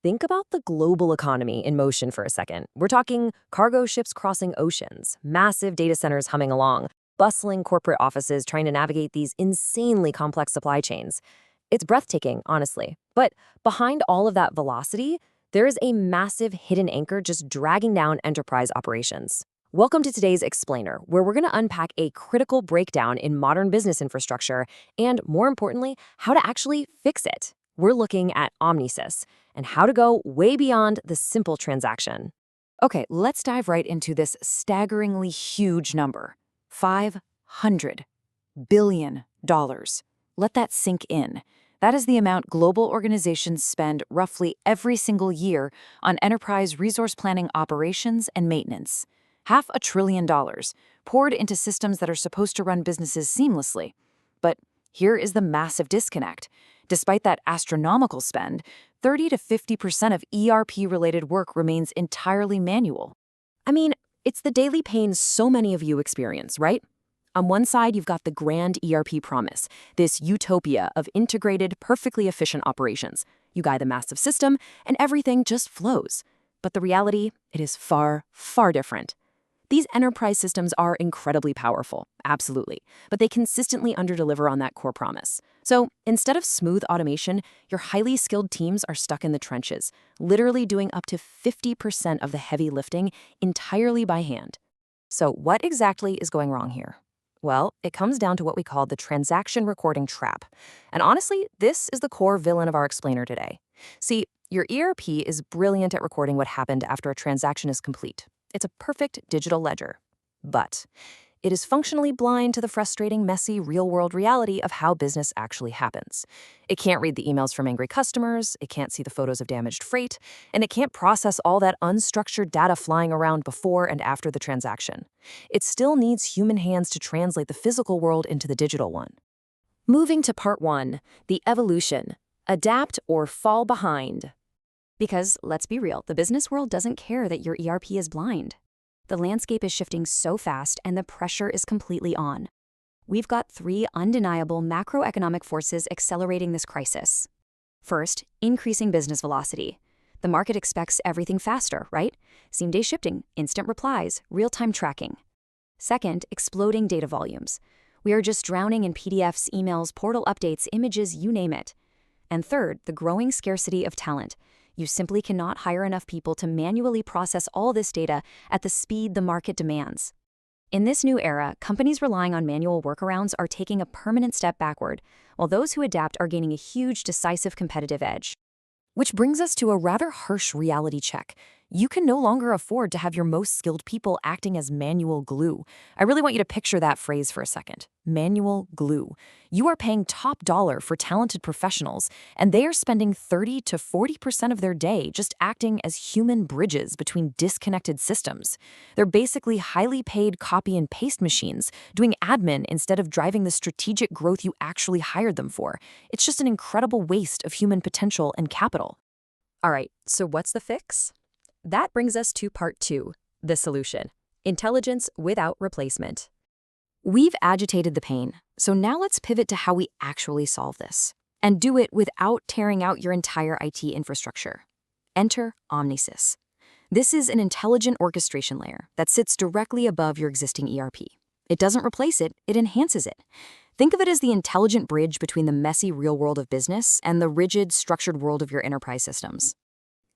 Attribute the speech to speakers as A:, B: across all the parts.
A: think about the global economy in motion for a second. We're talking cargo ships crossing oceans, massive data centers humming along, bustling corporate offices trying to navigate these insanely complex supply chains. It's breathtaking, honestly. But behind all of that velocity, there is a massive hidden anchor just dragging down enterprise operations. Welcome to today's Explainer, where we're going to unpack a critical breakdown in modern business infrastructure and, more importantly, how to actually fix it. We're looking at Omnisys and how to go way beyond the simple transaction.
B: Okay, let's dive right into this staggeringly huge number. $500 billion. Let that sink in. That is the amount global organizations spend roughly every single year on enterprise resource planning operations and maintenance. $500 billion poured into systems that are supposed to run businesses seamlessly. But here is the massive disconnect. Despite that astronomical spend, 30 to 50% of ERP-related work remains entirely manual.
A: I mean, it's the daily pain so many of you experience, right? On one side, you've got the grand ERP promise, this utopia of integrated, perfectly efficient operations. You guide the massive system, and everything just flows. But the reality, it is far, far different. These enterprise systems are incredibly powerful, absolutely, but they consistently underdeliver on that core promise. So instead of smooth automation, your highly skilled teams are stuck in the trenches, literally doing up to 50% of the heavy lifting entirely by hand. So what exactly is going wrong here? Well, it comes down to what we call the transaction recording trap. And honestly, this is the core villain of our explainer today. See, your ERP is brilliant at recording what happened after a transaction is complete. It's a perfect digital ledger. But it is functionally blind to the frustrating, messy, real-world reality of how business actually happens. It can't read the emails from angry customers, it can't see the photos of damaged freight, and it can't process all that unstructured data flying around before and after the transaction. It still needs human hands to translate the physical world into the digital one. Moving to part 1, the evolution. Adapt or fall behind.
C: Because, let's be real, the business world doesn't care that your ERP is blind. The landscape is shifting so fast and the pressure is completely on. We've got 3 undeniable macroeconomic forces accelerating this crisis. First, increasing business velocity. The market expects everything faster, right? Same-day shipping, instant replies, real-time tracking. Second, exploding data volumes. We are just drowning in PDFs, emails, portal updates, images, you name it. And third, the growing scarcity of talent. You simply cannot hire enough people to manually process all this data at the speed the market demands. In this new era, companies relying on manual workarounds are taking a permanent step backward, while those who adapt are gaining a huge, decisive competitive edge.
A: Which brings us to a rather harsh reality check. You can no longer afford to have your most skilled people acting as manual glue. I really want you to picture that phrase for a second. Manual glue. You are paying top dollar for talented professionals, and they are spending 30 to 40% of their day just acting as human bridges between disconnected systems. They're basically highly paid copy and paste machines, doing admin instead of driving the strategic growth you actually hired them for. It's just an incredible waste of human potential and capital. All right, so what's the fix? That brings us to part 2, the solution. Intelligence without replacement. We've agitated the pain, so now let's pivot to how we actually solve this. And do it without tearing out your entire IT infrastructure. Enter Omnisys. This is an intelligent orchestration layer that sits directly above your existing ERP. It doesn't replace it, it enhances it. Think of it as the intelligent bridge between the messy real world of business and the rigid, structured world of your enterprise systems.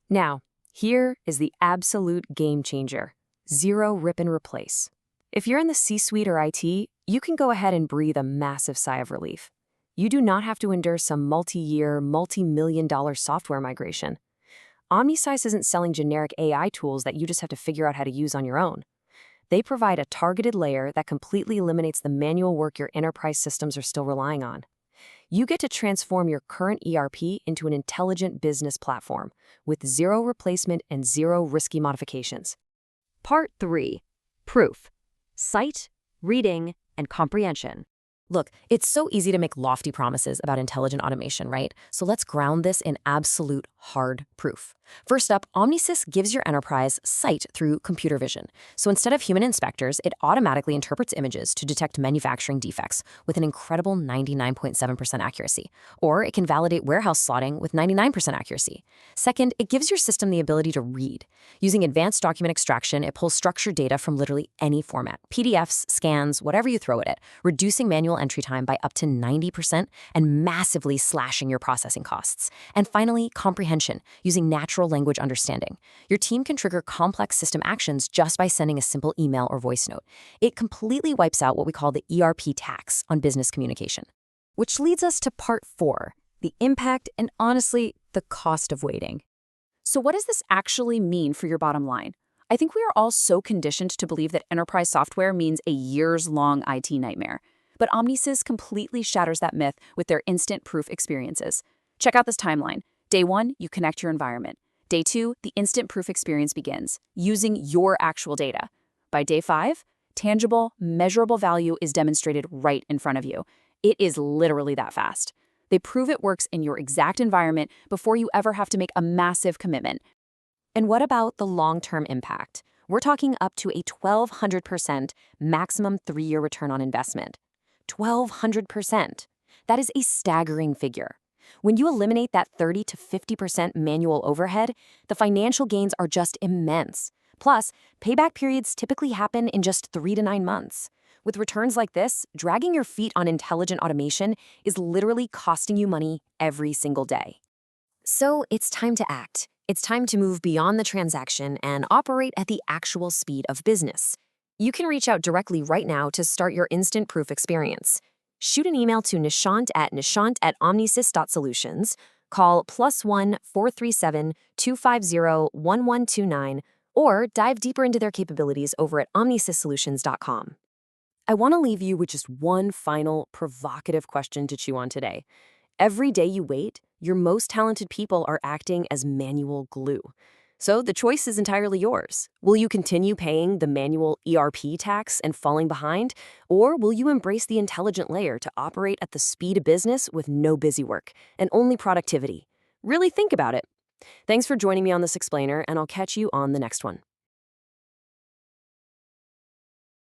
A: Now, here is the absolute game changer. Zero rip and replace. If you're in the C-suite or IT, you can go ahead and breathe a massive sigh of relief. You do not have to endure some multi-year, multi-million-dollar software migration. Omnisys isn't selling generic AI tools that you just have to figure out how to use on your own. They provide a targeted layer that completely eliminates the manual work your enterprise systems are still relying on. You get to transform your current ERP into an intelligent business platform with zero replacement and zero risky modifications.
C: Part 3, proof. Sight, reading, and comprehension.
A: Look, it's so easy to make lofty promises about intelligent automation, right? So let's ground this in absolute hard proof. First up, Omnisys gives your enterprise sight through computer vision. So instead of human inspectors, it automatically interprets images to detect manufacturing defects with an incredible 99.7% accuracy. Or it can validate warehouse slotting with 99% accuracy. Second, it gives your system the ability to read. Using advanced document extraction, it pulls structured data from literally any format, PDFs, scans, whatever you throw at it, reducing manual entry time by up to 90% and massively slashing your processing costs. And finally, comprehension, using natural language understanding. Your team can trigger complex system actions just by sending a simple email or voice note. It completely wipes out what we call the ERP tax on business communication.
B: Which leads us to part 4, the impact and, honestly, the cost of waiting. So what does this actually mean for your bottom line? I think we are all so conditioned to believe that enterprise software means a years-long IT nightmare. But Omnisys completely shatters that myth with their instant proof experiences. Check out this timeline. Day 1, you connect your environment. Day 2, the instant proof experience begins, using your actual data. By day 5, tangible, measurable value is demonstrated right in front of you. It is literally that fast. They prove it works in your exact environment before you ever have to make a massive commitment.
A: And what about the long-term impact? We're talking up to a 1,200% maximum 3-year return on investment. 1,200%. That is a staggering figure. When you eliminate that 30 to 50% manual overhead, the financial gains are just immense. Plus, payback periods typically happen in just 3 to 9 months. With returns like this, dragging your feet on intelligent automation is literally costing you money every single day. So it's time to act. It's time to move beyond the transaction and operate at the actual speed of business. You can reach out directly right now to start your instant proof experience. Shoot an email to nishant@omnisys.solutions, call +1 437 250 1129, or dive deeper into their capabilities over at omnisyssolutions.com. I want to leave you with just one final provocative question to chew on today. Every day you wait, your most talented people are acting as manual glue. So the choice is entirely yours. Will you continue paying the manual ERP tax and falling behind? Or will you embrace the intelligent layer to operate at the speed of business with no busy work and only productivity? Really think about it. Thanks for joining me on this explainer, and I'll catch you on the next one.